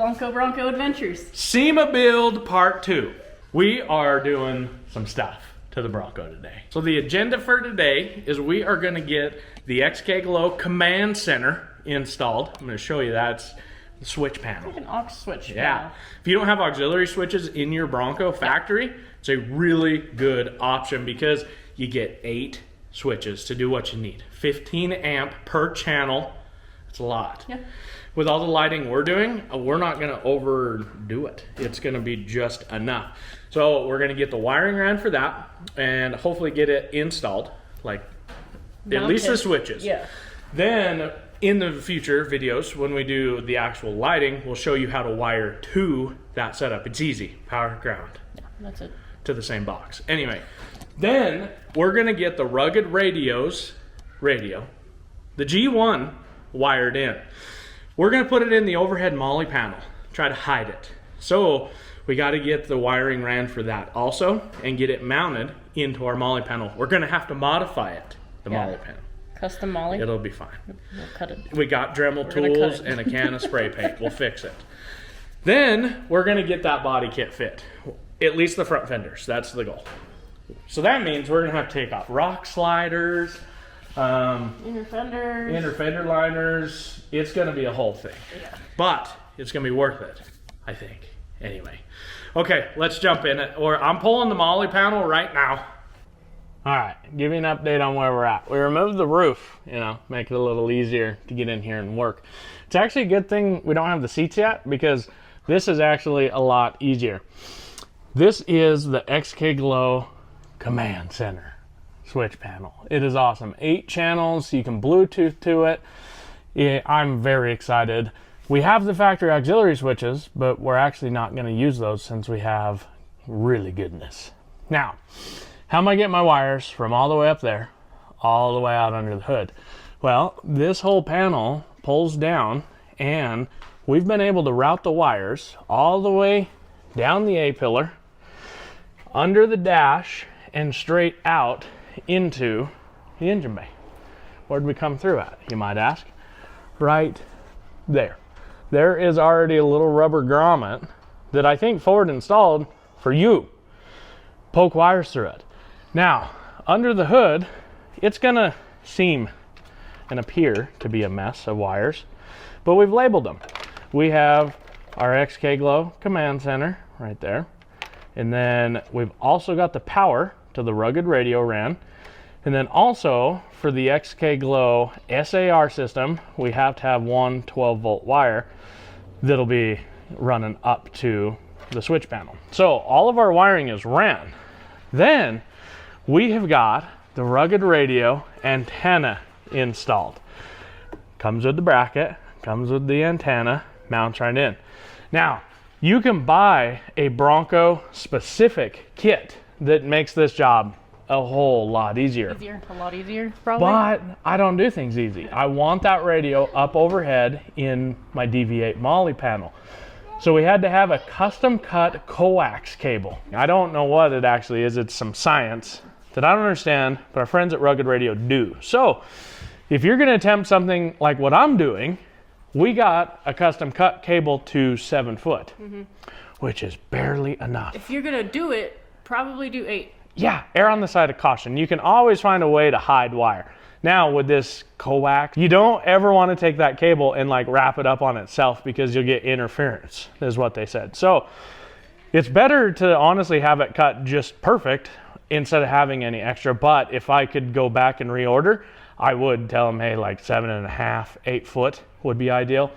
Bronco Adventures. SEMA build part 2. We are doing some stuff to the Bronco today. So the agenda for today is we are going to get the XKCommand center installed. I'm going to show you that. It's the switch panel. Like an aux switch. Yeah. Panel. If you don't have auxiliary switches in your Bronco factory, it's a really good option because you get 8 switches to do what you need. 15 amp per channel. It's a lot. Yeah. With all the lighting we're doing, we're not going to overdo it. It's going to be just enough. So we're going to get the wiring ran for that and hopefully get it installed, like at least the switches. Yeah. Then in the future videos, when we do the actual lighting, we'll show you how to wire to that setup. It's easy. Power, ground. Yeah, that's it. To the same box. Anyway, then we're going to get the rugged radio, the G1 wired in. We're going to put it in the overhead molly panel, try to hide it. So we got to get the wiring ran for that also and get it mounted into our molly panel. We're going to have to modify it, the molly panel. Custom molly? It'll be fine. We'll cut it. We got Dremel tools and a can of spray paint. We'll fix it. Then we're going to get that body kit fit. At least the front fenders. That's the goal. So that means we're going to have to take off rock sliders, inner fender liners. It's going to be a whole thing. Yeah. But it's going to be worth it, I think. Anyway. Okay, let's jump in it. Or I'm pulling the molly panel right now. All right, give you an update on where we're at. We removed the roof, make it a little easier to get in here and work. It's actually a good thing we don't have the seats yet because this is actually a lot easier. This is the XKCommand center switch panel. It is awesome. 8 channels, you can Bluetooth to it. I'm very excited. We have the factory auxiliary switches, but we're actually not going to use those since we have really goodness. Now, how am I getting my wires from all the way up there, all the way out under the hood? Well, this whole panel pulls down, and we've been able to route the wires all the way down the A-pillar, under the dash, and straight out into the engine bay. Where'd we come through at, you might ask? Right there. There is already a little rubber grommet that I think Ford installed for you. Poke wires through it. Now, under the hood, it's gonna seem and appear to be a mess of wires, but we've labeled them. We have our XKCommand center right there, and then we've also got the power to the rugged radio ran, and then also for the XKGlow SAR system, we have to have one 12-volt wire that'll be running up to the switch panel. So all of our wiring is ran. Then we have got the rugged radio antenna installed. Comes with the bracket, comes with the antenna, mounts right in. Now, you can buy a Bronco specific kit that makes this job a whole lot easier. A lot easier, probably. But I don't do things easy. I want that radio up overhead in my DV8 molly panel. So we had to have a custom cut coax cable. I don't know what it actually is. It's some science that I don't understand, but our friends at Rugged Radio do. So if you're gonna attempt something like what I'm doing, we got a custom cut cable to 7 foot, which is barely enough. If you're gonna do it, probably do 8. Yeah, err on the side of caution. You can always find a way to hide wire. Now with this coax, you don't ever want to take that cable and like wrap it up on itself because you'll get interference, is what they said. So it's better to honestly have it cut just perfect instead of having any extra. But if I could go back and reorder, I would tell them, hey, like 7.5, 8 foot would be ideal.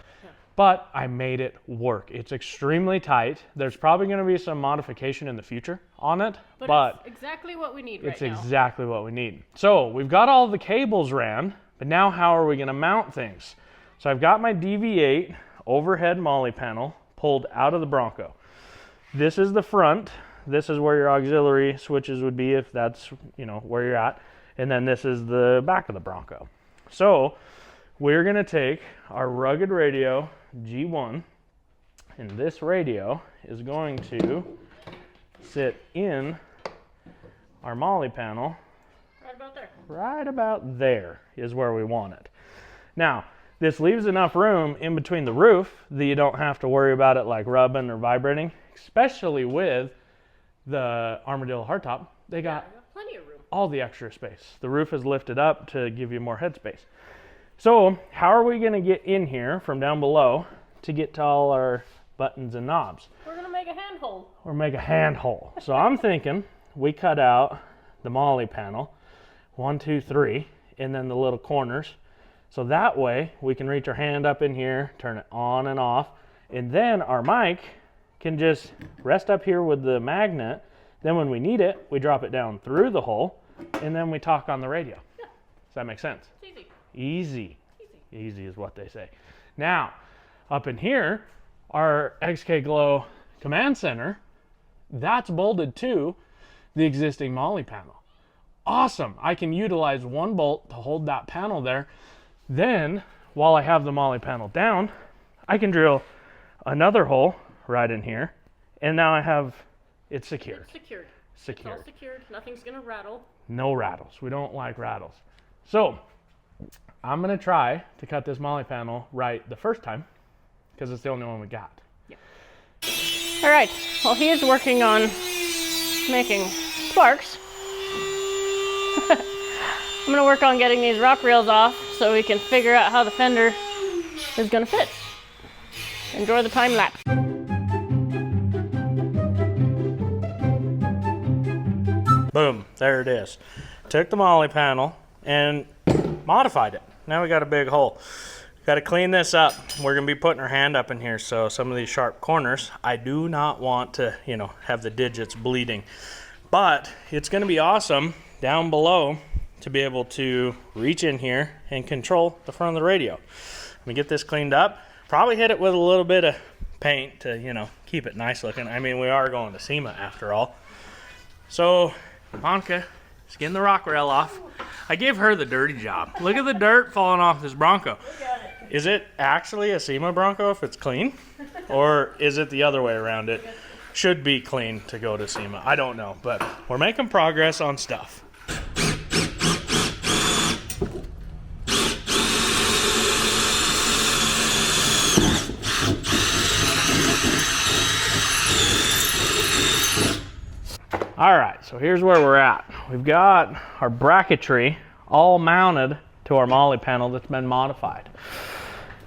But I made it work. It's extremely tight. There's probably going to be some modification in the future on it, but it's exactly what we need right now. It's exactly what we need. So we've got all the cables ran, but now how are we going to mount things? So I've got my DV8 overhead molly panel pulled out of the Bronco. This is the front. This is where your auxiliary switches would be if that's where you're at. And then this is the back of the Bronco. So we're going to take our rugged radio G1, and this radio is going to sit in our molly panel. Right about there. Right about there is where we want it. Now, this leaves enough room in between the roof that you don't have to worry about it like rubbing or vibrating, especially with the Armadillo hardtop. They got plenty of room. all the extra space. The roof is lifted up to give you more headspace. So how are we gonna get in here from down below to get to all our buttons and knobs? We're gonna make a handhold. Or make a handhold. So I'm thinking we cut out the MOLLE panel, 1, 2, 3, and then the little corners. So that way we can reach our hand up in here, turn it on and off, and then our mic can just rest up here with the magnet. Then when we need it, we drop it down through the hole, and then we talk on the radio. Yeah. Does that make sense? It's easy. Easy. Easy. Easy is what they say. Now, up in here, our XKCommand center, that's bolted to the existing MOLLE panel. Awesome. I can utilize one bolt to hold that panel there. Then, while I have the MOLLE panel down, I can drill another hole right in here, and now I have it secured. It's secured. Secured. It's all secured. Nothing's gonna rattle. No rattles. We don't like rattles. So, I'm gonna try to cut this MOLLE panel right the first time, because it's the only one we got. Yeah. All right. Well, he is working on making sparks. I'm gonna work on getting these rock rails off so we can figure out how the fender is gonna fit. Enjoy the time lapse. Boom, there it is. Took the MOLLE panel and modified it. Now we got a big hole. Got to clean this up. We're gonna be putting our hand up in here, so some of these sharp corners, I do not want to, you know, have the digits bleeding. But it's gonna be awesome down below to be able to reach in here and control the front of the radio. Let me get this cleaned up. Probably hit it with a little bit of paint to, you know, keep it nice looking. I mean, we are going to SEMA after all. So, Monica is getting the rock rail off. I gave her the dirty job. Look at the dirt falling off this Bronco. Is it actually a SEMA Bronco if it's clean? Or is it the other way around? It should be clean to go to SEMA. I don't know, but we're making progress on stuff. All right, so here's where we're at. We've got our bracketry all mounted to our MOLLE panel that's been modified.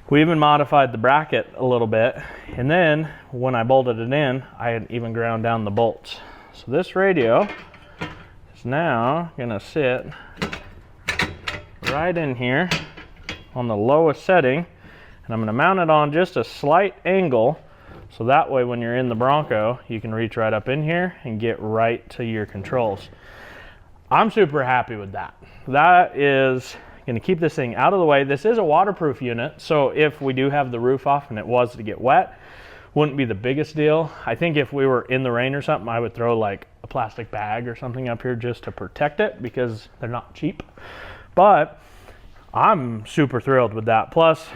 We even modified the bracket a little bit, and then when I bolted it in, I had even ground down the bolts. So this radio is now gonna sit right in here on the lowest setting, and I'm gonna mount it on just a slight angle, so that way when you're in the Bronco, you can reach right up in here and get right to your controls. I'm super happy with that. That is gonna keep this thing out of the way. This is a waterproof unit, so if we do have the roof off and it was to get wet, wouldn't be the biggest deal. I think if we were in the rain or something, I would throw like a plastic bag or something up here just to protect it, because they're not cheap. But I'm super thrilled with that. Plus,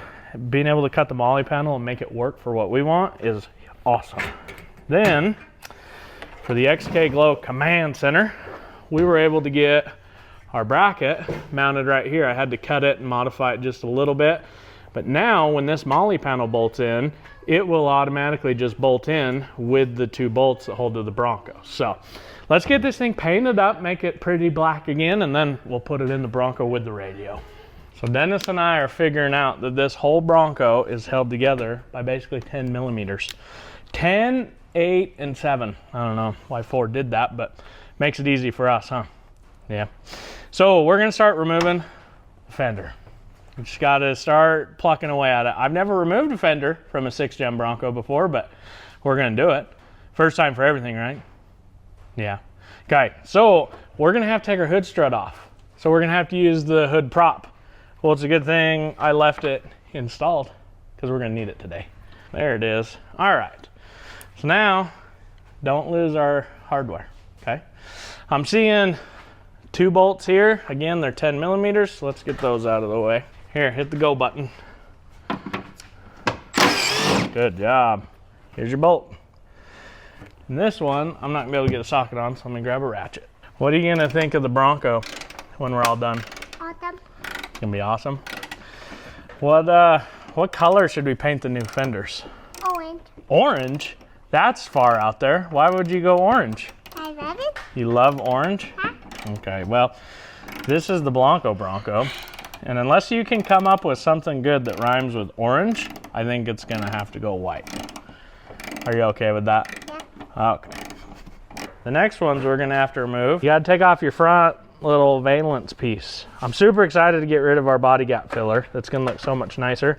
being able to cut the MOLLE panel and make it work for what we want is awesome. Then, for the XKCommand center, we were able to get our bracket mounted right here. I had to cut it and modify it just a little bit. But now, when this MOLLE panel bolts in, it will automatically just bolt in with the 2 bolts that hold to the Bronco. So, let's get this thing painted up, make it pretty black again, and then we'll put it in the Bronco with the radio. So Dennis and I are figuring out that this whole Bronco is held together by basically 10 millimeters. 10, 8, and 7. I don't know why Ford did that, but makes it easy for us, huh? Yeah. So we're gonna start removing the fender. We just gotta start plucking away at it. I've never removed a fender from a 6-gen Bronco before, but we're gonna do it. First time for everything, right? Yeah. Okay, so we're gonna have to take our hood strut off. So we're gonna have to use the hood prop. Well, it's a good thing I left it installed, because we're gonna need it today. There it is. All right. So now, don't lose our hardware, okay? I'm seeing 2 bolts here. Again, they're 10 millimeters. So let's get those out of the way. Here, hit the go button. Good job. Here's your bolt. And this one, I'm not gonna be able to get a socket on, so I'm gonna grab a ratchet. What are you gonna think of the Bronco when we're all done? Awesome. It's gonna be awesome. What color should we paint the new fenders? Orange. Orange? That's far out there. Why would you go orange? I love it. You love orange? Huh? Okay, well, this is the Blanco Bronco. And unless you can come up with something good that rhymes with orange, I think it's gonna have to go white. Are you okay with that? Yeah. Okay. The next ones we're gonna have to remove. You gotta take off your front little valence piece. I'm super excited to get rid of our body gap filler. That's gonna look so much nicer.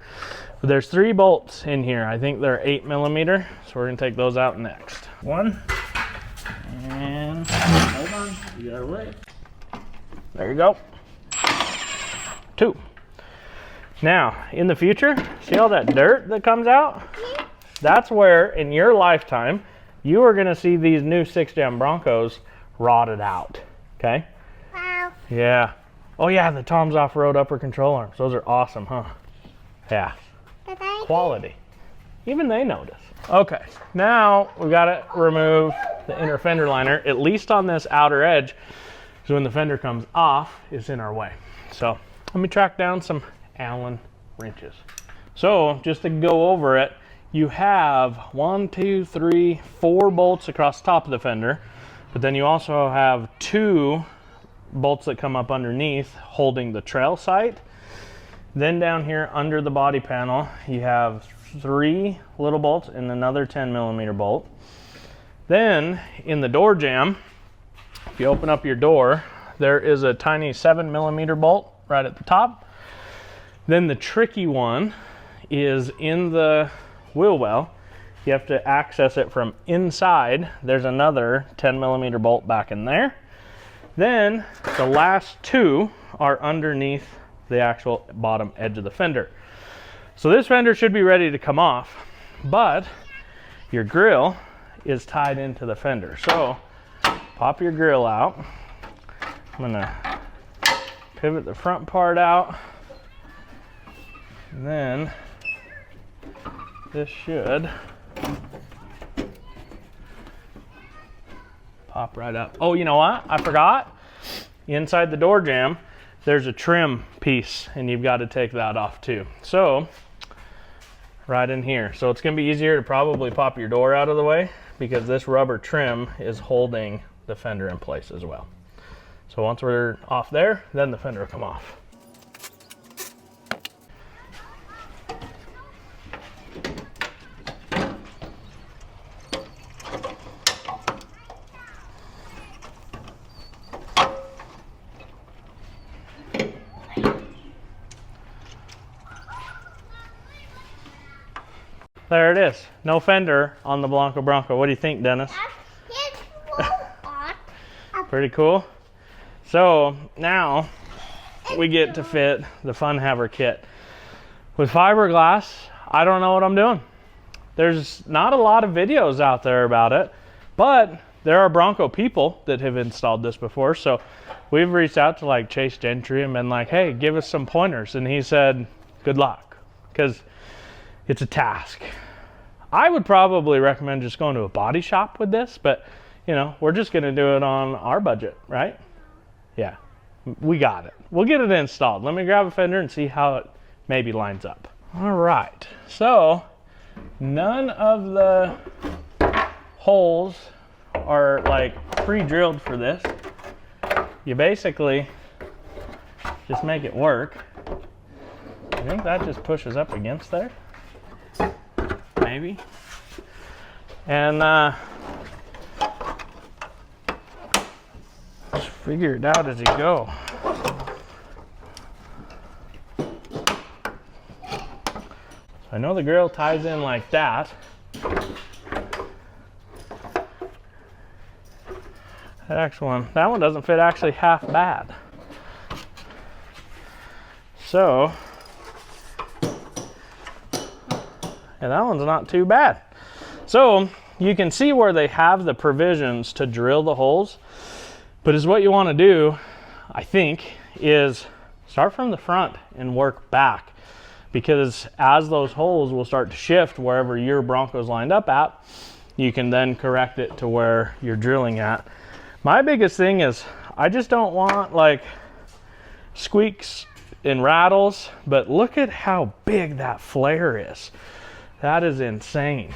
But there's 3 bolts in here. I think they're 8mm, so we're gonna take those out next. 1, and hold on, you gotta wait. There you go. 2. Now, in the future, see all that dirt that comes out? That's where, in your lifetime, you are gonna see these new 6-Gen Broncos rotted out, okay? Wow. Yeah. Oh yeah, the Tom's Off-Road upper control arms. Those are awesome, huh? Yeah. Quality. Even they notice. Okay, now we gotta remove the inner fender liner, at least on this outer edge, so when the fender comes off, it's in our way. So let me track down some Allen wrenches. So just to go over it, you have 1, 2, 3, 4 bolts across the top of the fender, but then you also have 2 bolts that come up underneath holding the trail sight. Then down here under the body panel, you have 3 little bolts and another 10mm bolt. Then in the door jamb, if you open up your door, there is a tiny 7mm bolt right at the top. Then the tricky one is in the wheel well. You have to access it from inside. There's another 10mm bolt back in there. Then the last 2 are underneath the actual bottom edge of the fender. So this fender should be ready to come off, but your grill is tied into the fender. So pop your grill out. I'm gonna pivot the front part out, and then this should pop right up. Oh, you know what? I forgot. Inside the door jamb, there's a trim piece, and you've got to take that off too. So right in here. So it's gonna be easier to probably pop your door out of the way because this rubber trim is holding the fender in place as well. So once we're off there, then the fender will come off. There it is. No fender on the Blanco Bronco. What do you think, Dennis? Pretty cool. So now we get to fit the FunHaver kit. With fiberglass, I don't know what I'm doing. There's not a lot of videos out there about it, but there are Bronco people that have installed this before. So we've reached out to like Chase Gentry and been like, hey, give us some pointers. And he said, good luck, because it's a task. I would probably recommend just going to a body shop with this, but you know, we're just gonna do it on our budget, right? Yeah, we got it. We'll get it installed. Let me grab a fender and see how it maybe lines up. All right, so none of the holes are like pre-drilled for this. You basically just make it work. I think that just pushes up against there. Maybe. And just figure it out as you go. So I know the grill ties in like that. That one doesn't fit actually half bad. So yeah, that one's not too bad. So you can see where they have the provisions to drill the holes, but is what you want to do, I think, is start from the front and work back, because as those holes will start to shift wherever your Bronco's lined up at, you can then correct it to where you're drilling at. My biggest thing is I just don't want like squeaks and rattles, but look at how big that flare is. That is insane.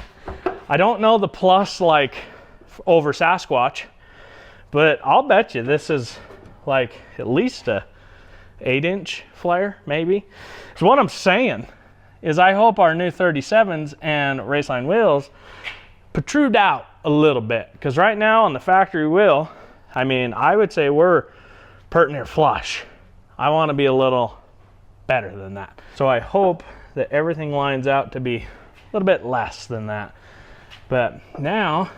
I don't know the plus like over Sasquatch, but I'll bet you this is like at least a 8-inch flare, maybe. So what I'm saying is I hope our new 37s and Raceline wheels protrude out a little bit, because right now on the factory wheel, I mean, I would say we're pert near flush. I want to be a little better than that. So I hope that everything lines out to be a little bit less than that. But now,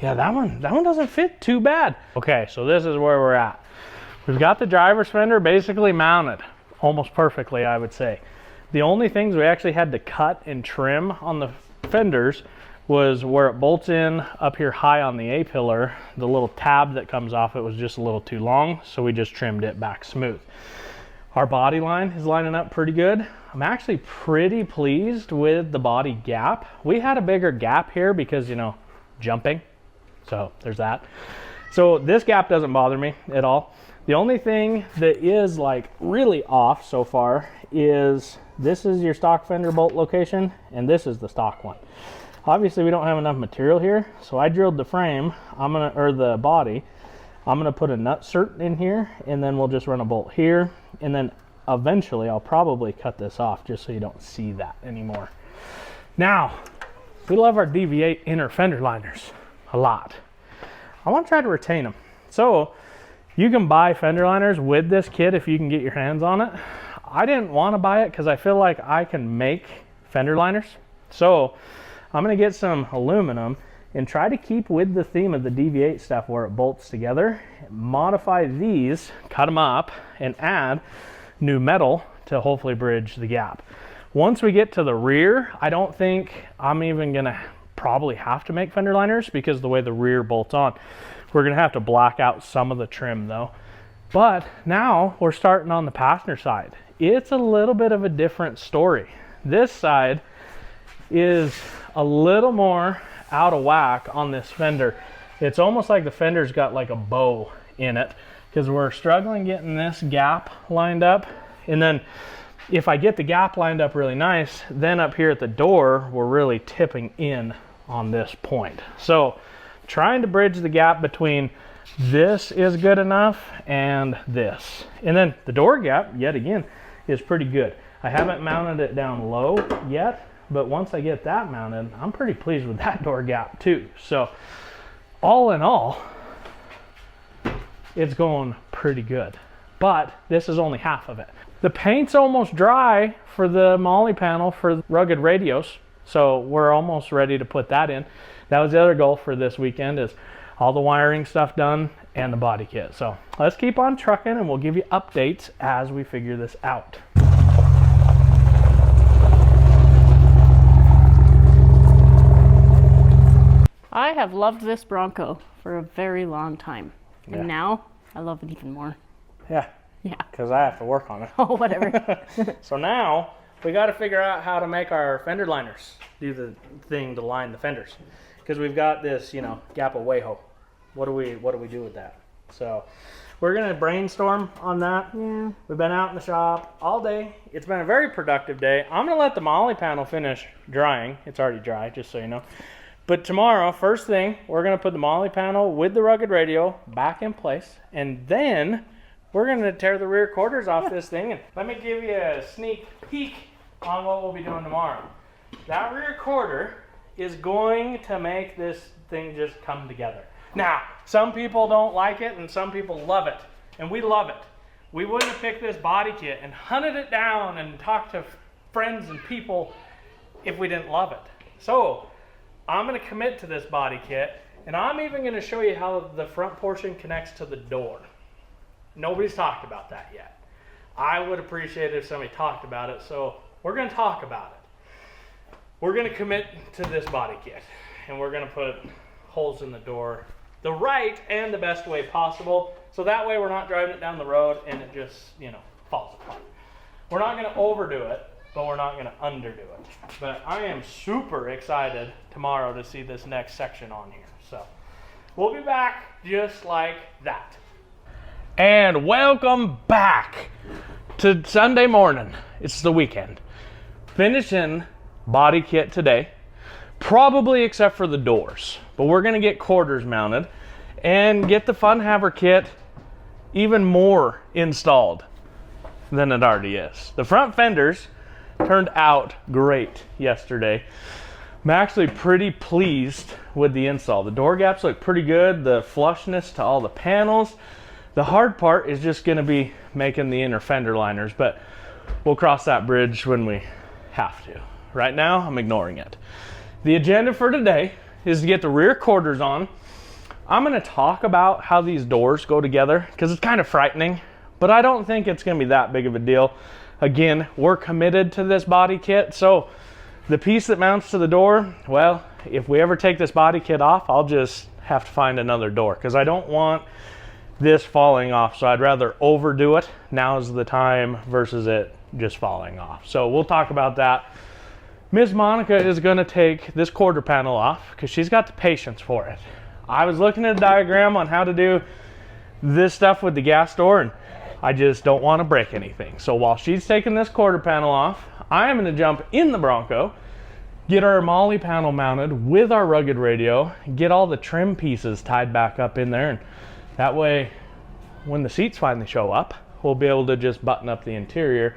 yeah, that one doesn't fit too bad. Okay, so this is where we're at. We've got the driver's fender basically mounted almost perfectly, I would say. The only things we actually had to cut and trim on the fenders was where it bolts in up here high on the A-pillar. The little tab that comes off it was just a little too long, so we just trimmed it back smooth. Our body line is lining up pretty good. I'm actually pretty pleased with the body gap. We had a bigger gap here because, you know, jumping. So there's that. So this gap doesn't bother me at all. The only thing that is like really off so far is this is your stock fender bolt location and this is the stock one. Obviously we don't have enough material here, so I drilled the frame, or the body. I'm gonna put a nut cert in here and then we'll just run a bolt here, and then eventually I'll probably cut this off just so you don't see that anymore. Now, we love our DV8 inner fender liners a lot. I want to try to retain them. So you can buy fender liners with this kit if you can get your hands on it. I didn't want to buy it because I feel like I can make fender liners. So I'm going to get some aluminum and try to keep with the theme of the DV8 stuff where it bolts together, modify these, cut them up, and add new metal to hopefully bridge the gap. Once we get to the rear, I don't think I'm even gonna probably have to make fender liners because the way the rear bolts on. We're gonna have to black out some of the trim though. But now we're starting on the passenger side. It's a little bit of a different story. This side is a little more out of whack on this fender. It's almost like the fender's got like a bow in it because we're struggling getting this gap lined up. And then if I get the gap lined up really nice, then up here at the door, we're really tipping in on this point. So trying to bridge the gap between this is good enough and this. And then the door gap, yet again, is pretty good. I haven't mounted it down low yet, but once I get that mounted, I'm pretty pleased with that door gap too. So all in all, it's going pretty good. But this is only half of it. The paint's almost dry for the MOLLE panel for rugged radios, so we're almost ready to put that in. That was the other goal for this weekend, is all the wiring stuff done and the body kit. So let's keep on trucking and we'll give you updates as we figure this out. I have loved this Bronco for a very long time. And Yeah. now I love it even more. Yeah, Yeah. because I have to work on it. Oh, whatever. So now we got to figure out how to make our fender liners do the thing to line the fenders, because we've got this, you know, gap of Wayho. What do we do with that? So we're gonna brainstorm on that. Yeah. We've been out in the shop all day. It's been a very productive day. I'm gonna let the MOLLE panel finish drying. It's already dry, just so you know. But tomorrow, first thing, we're gonna put the MOLLE panel with the rugged radio back in place, and then we're gonna tear the rear quarters off this thing. And let me give you a sneak peek on what we'll be doing tomorrow. That rear quarter is going to make this thing just come together. Now, some people don't like it and some people love it, and we love it. We wouldn't have picked this body kit and hunted it down and talked to friends and people if we didn't love it. So I'm gonna commit to this body kit, and I'm even gonna show you how the front portion connects to the door. Nobody's talked about that yet. I would appreciate it if somebody talked about it, so we're gonna talk about it. We're gonna commit to this body kit, and we're gonna put holes in the door the right and the best way possible, so that way we're not driving it down the road and it just, you know, falls apart. We're not gonna overdo it, but we're not gonna underdo it. But I am super excited tomorrow to see this next section on here. So we'll be back just like that. And welcome back to Sunday morning. It's the weekend. Finishing body kit today, probably except for the doors. But we're gonna get quarters mounted and get the FunHaver kit even more installed than it already is. The front fenders turned out great yesterday. I'm actually pretty pleased with the install. The door gaps look pretty good, the flushness to all the panels. The hard part is just gonna be making the inner fender liners, but we'll cross that bridge when we have to. Right now, I'm ignoring it. The agenda for today is to get the rear quarters on. I'm gonna talk about how these doors go together because it's kind of frightening, but I don't think it's gonna be that big of a deal. Again, we're committed to this body kit, so the piece that mounts to the door, well, if we ever take this body kit off, I'll just have to find another door because I don't want this falling off, so I'd rather overdo it. Now's the time versus it just falling off. So we'll talk about that. Miss Monica is going to take this quarter panel off because she's got the patience for it. I was looking at a diagram on how to do this stuff with the gas door, and I just don't want to break anything. So while she's taking this quarter panel off, I am going to jump in the Bronco, get our MOLLE panel mounted with our rugged radio, get all the trim pieces tied back up in there, and that way when the seats finally show up, we'll be able to just button up the interior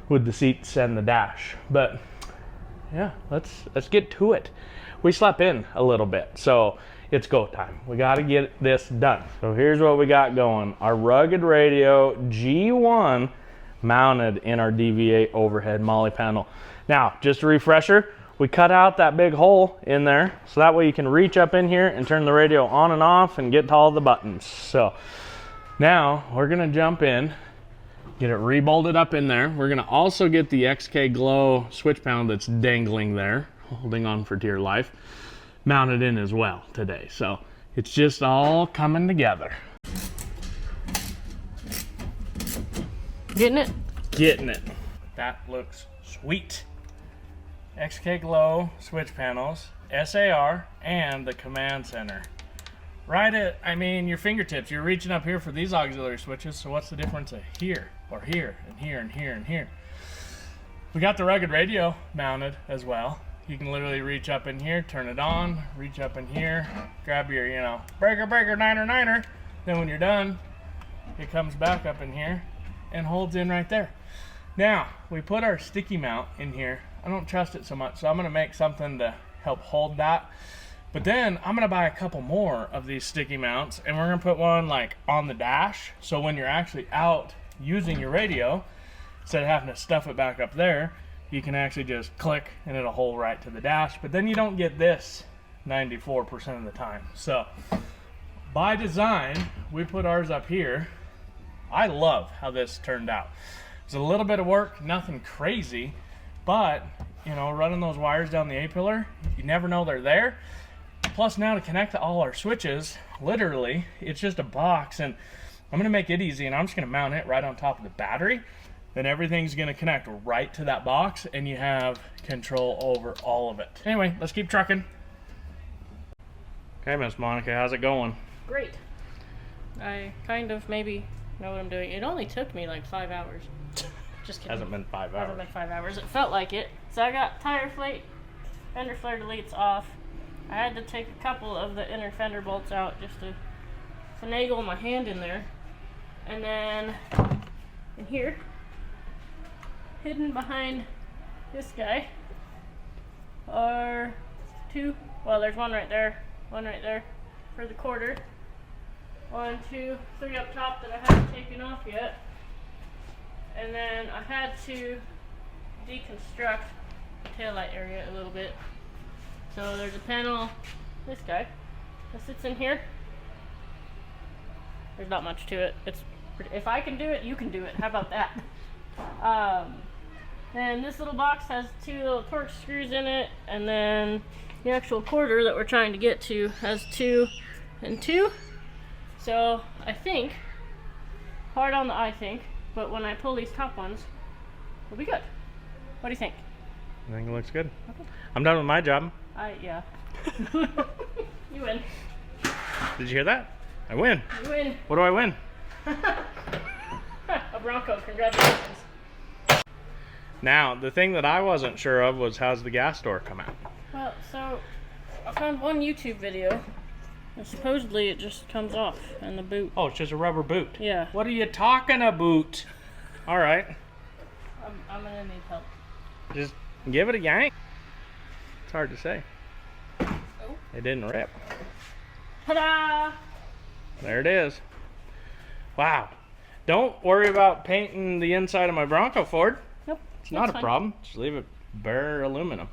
with the seats and the dash. But yeah, let's get to it. We slept in a little bit, so it's go time. We got to get this done. So here's what we got going. Our rugged radio G1 mounted in our DVA overhead MOLLE panel. Now, just a refresher, we cut out that big hole in there so that way you can reach up in here and turn the radio on and off and get to all the buttons. So now we're gonna jump in, get it rebolted up in there. We're gonna also get the XK Glow switch panel that's dangling there, holding on for dear life, mounted in as well today. So it's just all coming together. Getting it? Getting it. That looks sweet. XK Glow switch panels, SAR, and the command center. Right at, I mean, your fingertips. You're reaching up here for these auxiliary switches, so what's the difference of here, or here, and here, and here, and here? We got the rugged radio mounted as well. You can literally reach up in here, turn it on, reach up in here, grab your, you know, breaker, breaker, niner, niner. Then when you're done, it comes back up in here and holds in right there. Now, we put our sticky mount in here. I don't trust it so much, so I'm gonna make something to help hold that. But then I'm gonna buy a couple more of these sticky mounts, and we're gonna put one like on the dash, so when you're actually out using your radio, instead of having to stuff it back up there, you can actually just click and it'll hold right to the dash. But then you don't get this 94% of the time. So by design, we put ours up here. I love how this turned out. It's a little bit of work, nothing crazy, but you know, running those wires down the A-pillar, you never know they're there. Plus now to connect to all our switches, literally, it's just a box, and I'm gonna make it easy, and I'm just gonna mount it right on top of the battery. Then everything's gonna connect right to that box, and you have control over all of it. Anyway, let's keep trucking. Okay, Miss Monica, how's it going? Great. I kind of maybe know what I'm doing. It only took me like 5 hours. Just kidding. Hasn't been 5 hours. Hasn't been 5 hours. It felt like it. So I got tire flate, fender flare deletes off. I had to take a couple of the inner fender bolts out just to finagle my hand in there. And then in here, hidden behind this guy, are two, well there's one right there for the quarter. 1, 2, 3 up top that I haven't taken off yet. And then I had to deconstruct the taillight area a little bit. So there's a panel, this guy, that sits in here. There's not much to it. It's pretty, if I can do it, you can do it. How about that? Then this little box has 2 little torque screws in it, and then the actual quarter that we're trying to get to has 2 and 2. So I think, hard on the I think, but when I pull these top ones, it'll be good. What do you think? I think it looks good. Okay. I'm done with my job. Yeah. You win. Did you hear that? I win. You win. What do I win? A Bronco, congratulations. Now, the thing that I wasn't sure of was how's the gas door come out? Well, so I found one YouTube video, and supposedly it just comes off in the boot. Oh, it's just a rubber boot. Yeah. What are you talking about? All right. I'm gonna need help. Just give it a yank. It's hard to say. Oh. It didn't rip. Ta-da! There it is. Wow. Don't worry about painting the inside of my Bronco, Ford. Nope. It's not a problem. Just leave it bare aluminum.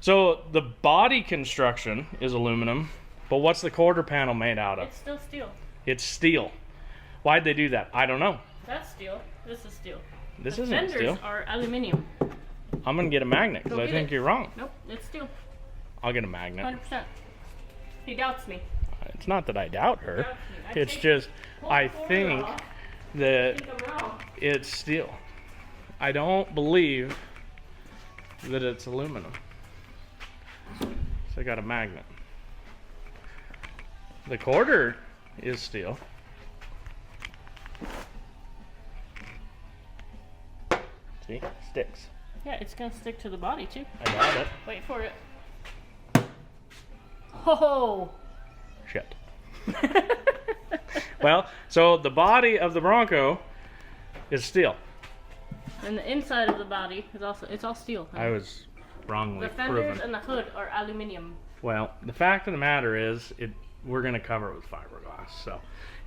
So the body construction is aluminum, but what's the quarter panel made out of? It's still steel. It's steel. Why'd they do that? I don't know. That's steel. This is steel. This the isn't fenders steel. are aluminum. I'm gonna get a magnet because Go I get think it. you're wrong. Nope, it's steel. I'll get a magnet. 100%. He doubts me. It's not that I doubt her. Doubts me. It's just I think that I'm wrong. it's steel. I don't believe that it's aluminum. So I got a magnet. The quarter is steel. See? Sticks. Yeah, it's gonna stick to the body too. I got it. Wait for it. Oh! Shit. Well, so the body of the Bronco is steel. And the inside of the body is also, it's all steel. I was wrongly The fenders proven. and the hood are aluminum. Well, the fact of the matter is, we're going to cover it with fiberglass. So,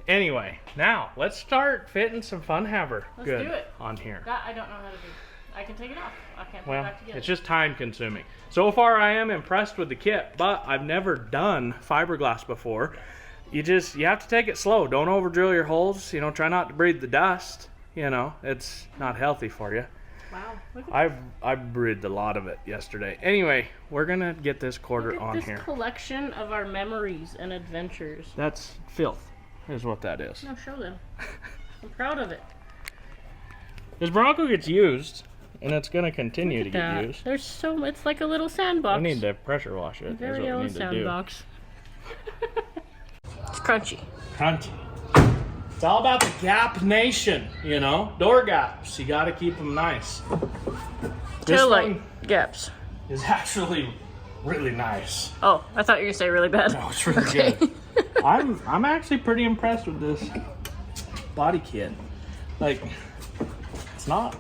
anyway, now let's start fitting some FunHaver Let's good do it. on here. That I don't know how to do. I can take it off. I can't put it Well, back together. it's just time consuming. So far, I am impressed with the kit, but I've never done fiberglass before. You have to take it slow. Don't over drill your holes. You know, try not to breathe the dust. You know, it's not healthy for you. Wow. Look at I've breathed a lot of it yesterday. Anyway, we're gonna get this quarter Look at on this here. collection of our memories and adventures. That's filth, is what that is. No, show them. I'm proud of it. This Bronco gets used, and it's gonna continue to get used. There's so, it's like a little sandbox. We need to pressure wash it. That's Very what we own need to do. sandbox. It's crunchy. Crunchy. It's all about the gap nation, you know? Door gaps. You gotta keep them nice. This Tail light thing gaps. is actually really nice. Oh, I thought you were gonna say really bad. No, it's really good. I'm actually pretty impressed with this body kit. Like, it's not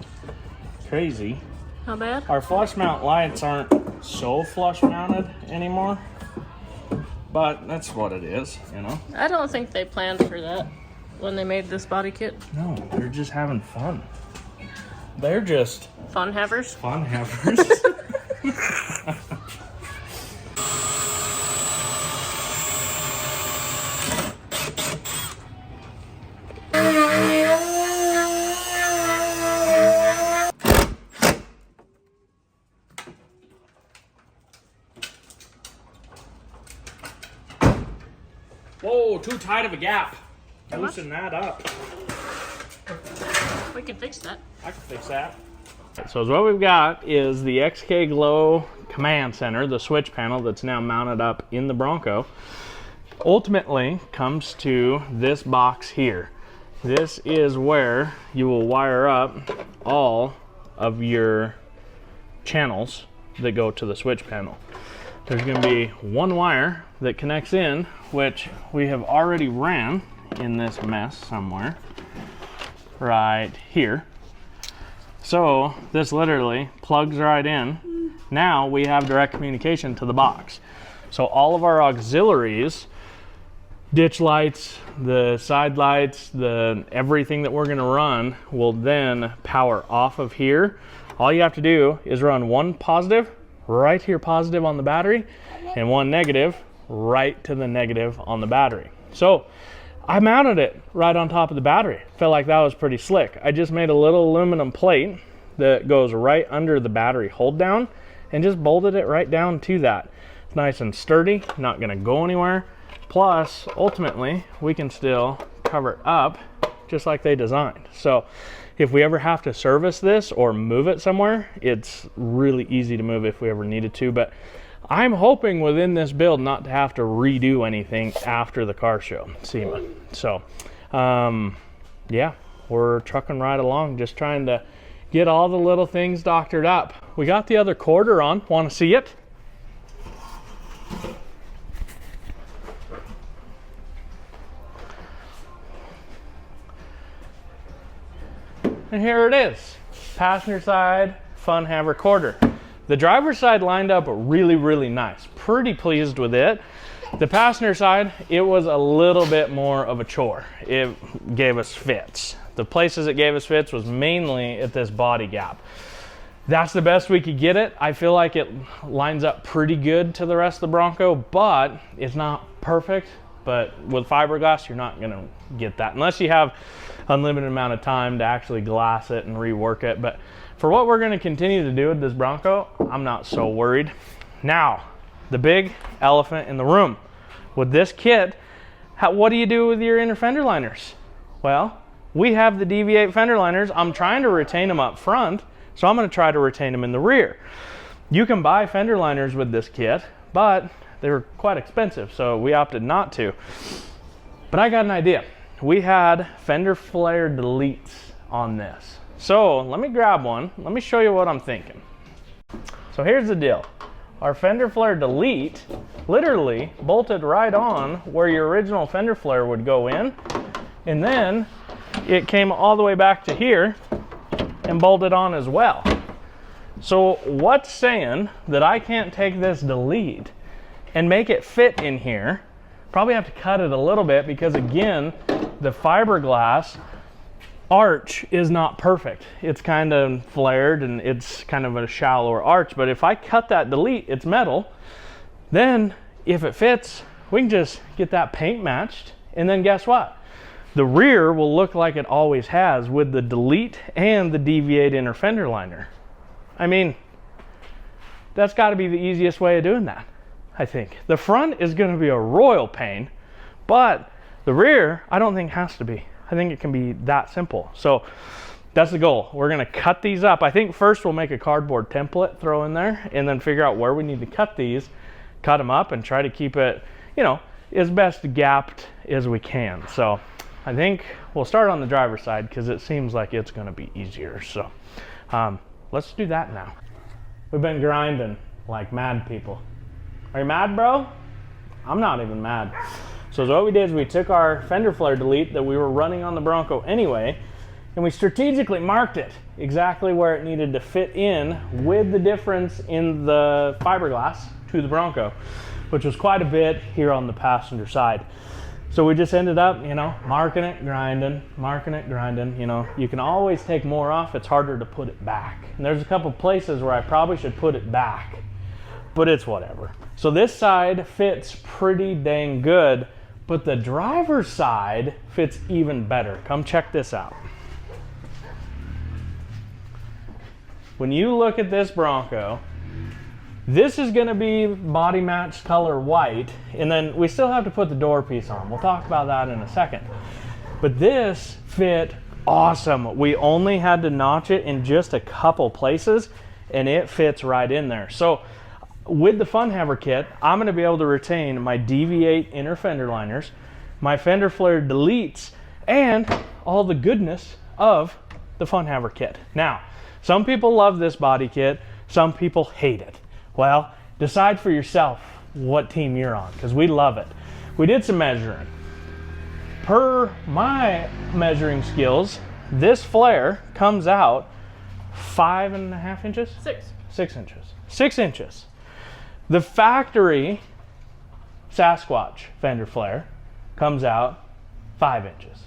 crazy. How bad? Our flush mount lights aren't so flush mounted anymore, but that's what it is, you know? I don't think they planned for that when they made this body kit. No, they're just having fun. They're just FunHavers. fun havers. Whoa, too tight of a gap. Loosen that up. We can fix that. I can fix that. So what we've got is the XKCommand center, the switch panel that's now mounted up in the Bronco. Ultimately comes to this box here. This is where you will wire up all of your channels that go to the switch panel. There's going to be one wire that connects in, which we have already ran in this mess somewhere right here. So this literally plugs right in. Now we have direct communication to the box. So all of our auxiliaries, ditch lights, the side lights, everything that we're going to run will then power off of here. All you have to do is run one positive right here, positive on the battery, and one negative right to the negative on the battery. So I mounted it right on top of the battery. Felt like that was pretty slick. I just made a little aluminum plate that goes right under the battery hold down and just bolted it right down to that. It's nice and sturdy, not gonna go anywhere. Plus, ultimately, we can still cover it up just like they designed. So if we ever have to service this or move it somewhere, it's really easy to move if we ever needed to. But I'm hoping within this build not to have to redo anything after the car show, SEMA. So, yeah, we're trucking right along, just trying to get all the little things doctored up. We got the other quarter on. Want to see it? And here it is. Passenger side, FunHaver quarter. The driver's side lined up really, really nice. Pretty pleased with it. The passenger side, it was a little bit more of a chore. It gave us fits. The places it gave us fits was mainly at this body gap. That's the best we could get it. I feel like it lines up pretty good to the rest of the Bronco, but it's not perfect. But with fiberglass, you're not gonna get that unless you have unlimited amount of time to actually glass it and rework it. But for what we're gonna continue to do with this Bronco, I'm not so worried. Now, the big elephant in the room. With this kit, what do you do with your inner fender liners? Well, we have the DV8 fender liners. I'm trying to retain them up front, so I'm gonna try to retain them in the rear. You can buy fender liners with this kit, but they were quite expensive, so we opted not to. But I got an idea. We had fender flare deletes on this. So let me grab one. Let me show you what I'm thinking. So here's the deal. Our fender flare delete literally bolted right on where your original fender flare would go in, and then it came all the way back to here and bolted on as well. So what's saying that I can't take this delete and make it fit in here? Probably have to cut it a little bit because, again, the fiberglass arch is not perfect. It's kind of flared and it's kind of a shallower arch, but if I cut that delete, it's metal, then if it fits, we can just get that paint matched, and then guess what? The rear will look like it always has with the delete and the DV8 inner fender liner. I mean, that's got to be the easiest way of doing that, I think. The front is going to be a royal pain, but the rear, I don't think has to be. I think it can be that simple. So that's the goal. We're going to cut these up. I think first we'll make a cardboard template, throw in there, and then figure out where we need to cut these, cut them up, and try to keep it, you know, as best gapped as we can. So I think we'll start on the driver's side because it seems like it's going to be easier. So let's do that now. We've been grinding like mad people. Are you mad, bro? I'm not even mad. So what we did is we took our fender flare delete that we were running on the Bronco anyway, and we strategically marked it exactly where it needed to fit in with the difference in the fiberglass to the Bronco, which was quite a bit here on the passenger side. So we just ended up, you know, marking it, grinding, you know. You can always take more off. It's harder to put it back. And there's a couple places where I probably should put it back, but it's whatever. So this side fits pretty dang good, but the driver's side fits even better. Come check this out. When you look at this Bronco, this is gonna be body matched color white, and then we still have to put the door piece on. We'll talk about that in a second. But this fit awesome. We only had to notch it in just a couple places, and it fits right in there. So with the FunHaver kit, I'm going to be able to retain my DV8 inner fender liners, my fender flare deletes, and all the goodness of the FunHaver kit. Now, some people love this body kit, some people hate it. Well, decide for yourself what team you're on, because we love it. We did some measuring. Per my measuring skills, this flare comes out 5.5 inches? 6 inches. 6 inches. The factory Sasquatch fender flare comes out 5 inches.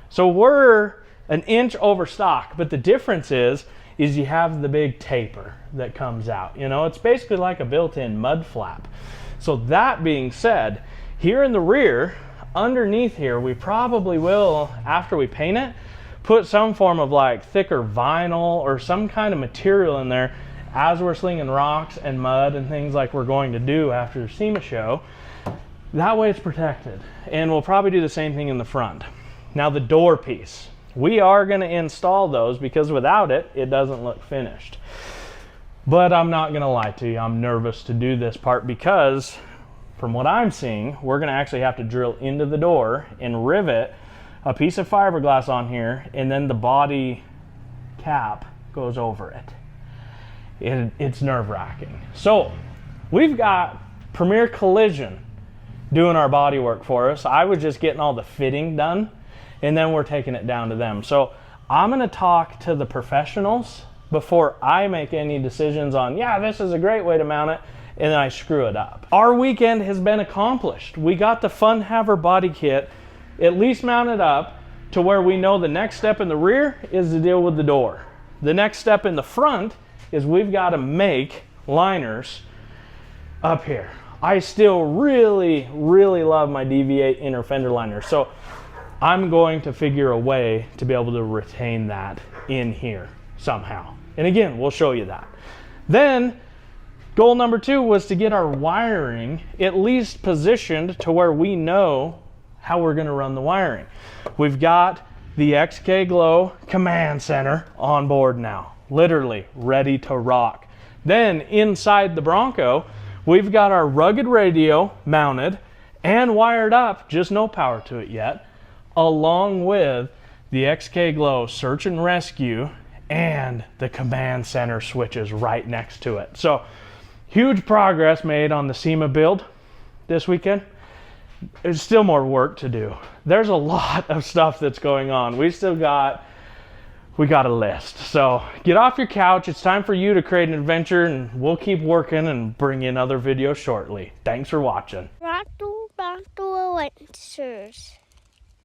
So we're an inch over stock, but the difference is you have the big taper that comes out. You know, it's basically like a built-in mud flap. So that being said, here in the rear, underneath here, we probably will, after we paint it, put some form of like thicker vinyl or some kind of material in there as we're slinging rocks and mud and things like we're going to do after the SEMA show. That way it's protected. And we'll probably do the same thing in the front. Now the door piece. We are going to install those because without it, it doesn't look finished. But I'm not going to lie to you, I'm nervous to do this part because from what I'm seeing, we're going to actually have to drill into the door and rivet a piece of fiberglass on here, and then the body cap goes over it. It's nerve-wracking. So we've got Premier Collision doing our body work for us. I was just getting all the fitting done, and then we're taking it down to them. So I'm gonna talk to the professionals before I make any decisions on, yeah, this is a great way to mount it, and then I screw it up. Our weekend has been accomplished. We got the FunHaver body kit at least mounted up to where we know the next step in the rear is to deal with the door. The next step in the front is we've got to make liners up here. I still really, really love my DV8 inner fender liner. So I'm going to figure a way to be able to retain that in here somehow. And again, we'll show you that. Then goal number 2 was to get our wiring at least positioned to where we know how we're going to run the wiring. We've got the XKCommand center on board now, literally ready to rock. Then inside the Bronco, we've got our rugged radio mounted and wired up, just no power to it yet, along with the XKGlow search and rescue and the command center switches right next to it. So huge progress made on the SEMA build this weekend. There's still more work to do. There's a lot of stuff that's going on. We got a list. So get off your couch. It's time for you to create an adventure, and we'll keep working and bring in other videos shortly. Thanks for watching. Bronco adventures.